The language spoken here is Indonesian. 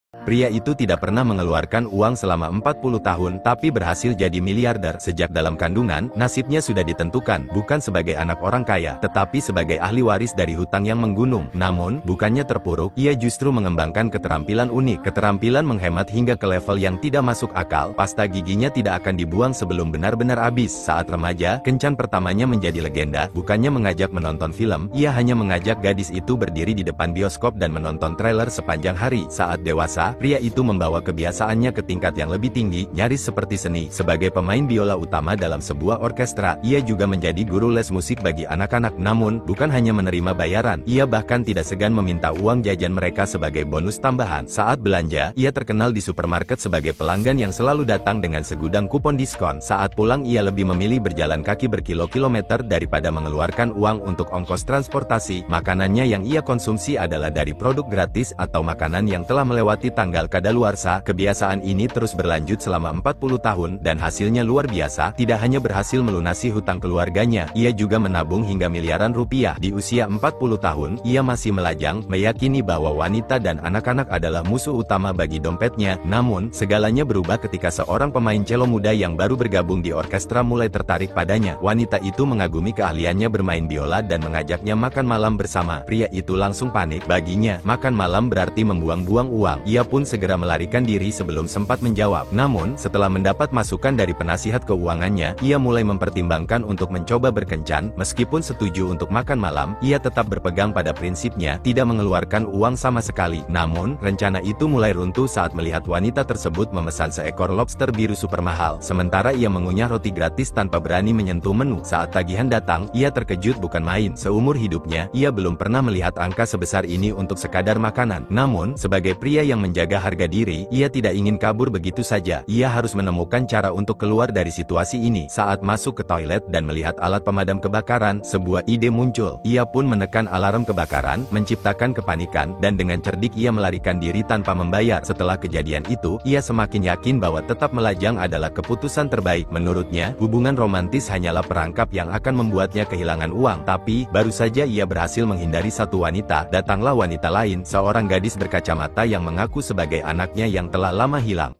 Pria itu tidak pernah mengeluarkan uang selama 40 tahun tapi berhasil jadi miliarder. Sejak dalam kandungan, nasibnya sudah ditentukan, bukan sebagai anak orang kaya, tetapi sebagai ahli waris dari hutang yang menggunung. Namun, bukannya terpuruk, ia justru mengembangkan keterampilan unik. Keterampilan menghemat hingga ke level yang tidak masuk akal. Pasta giginya tidak akan dibuang sebelum benar-benar habis. Saat remaja, kencan pertamanya menjadi legenda. Bukannya mengajak menonton film, ia hanya mengajak gadis itu berdiri di depan bioskop dan menonton trailer sepanjang hari. Saat dewasa, pria itu membawa kebiasaannya ke tingkat yang lebih tinggi, nyaris seperti seni. Sebagai pemain biola utama dalam sebuah orkestra, ia juga menjadi guru les musik bagi anak-anak. Namun, bukan hanya menerima bayaran, ia bahkan tidak segan meminta uang jajan mereka sebagai bonus tambahan. Saat belanja, ia terkenal di supermarket sebagai pelanggan yang selalu datang dengan segudang kupon diskon. Saat pulang, ia lebih memilih berjalan kaki berkilo-kilometer daripada mengeluarkan uang untuk ongkos transportasi. Makanannya yang ia konsumsi adalah dari produk gratis atau makanan yang telah melewati tanggal kadaluarsa. Kebiasaan ini terus berlanjut selama 40 tahun, dan hasilnya luar biasa. Tidak hanya berhasil melunasi hutang keluarganya, ia juga menabung hingga miliaran rupiah. Di usia 40 tahun, ia masih melajang, meyakini bahwa wanita dan anak-anak adalah musuh utama bagi dompetnya. Namun, segalanya berubah ketika seorang pemain cello muda yang baru bergabung di orkestra mulai tertarik padanya. Wanita itu mengagumi keahliannya bermain biola dan mengajaknya makan malam bersama. Pria itu langsung panik. Baginya, makan malam berarti membuang-buang uang. Ia pun segera melarikan diri sebelum sempat menjawab. Namun, setelah mendapat masukan dari penasihat keuangannya, ia mulai mempertimbangkan untuk mencoba berkencan. Meskipun setuju untuk makan malam, ia tetap berpegang pada prinsipnya, tidak mengeluarkan uang sama sekali. Namun, rencana itu mulai runtuh saat melihat wanita tersebut memesan seekor lobster biru super mahal. Sementara ia mengunyah roti gratis tanpa berani menyentuh menu. Saat tagihan datang, ia terkejut bukan main. Seumur hidupnya, ia belum pernah melihat angka sebesar ini untuk sekadar makanan. Namun, sebagai pria yang menjaga harga diri, ia tidak ingin kabur begitu saja. Ia harus menemukan cara untuk keluar dari situasi ini. Saat masuk ke toilet dan melihat alat pemadam kebakaran, sebuah ide muncul. Ia pun menekan alarm kebakaran, menciptakan kepanikan, dan dengan cerdik ia melarikan diri tanpa membayar. Setelah kejadian itu, ia semakin yakin bahwa tetap melajang adalah keputusan terbaik. Menurutnya, hubungan romantis hanyalah perangkap yang akan membuatnya kehilangan uang. Tapi, baru saja ia berhasil menghindari satu wanita, datanglah wanita lain, seorang gadis berkacamata yang mengaku sebagai anaknya yang telah lama hilang.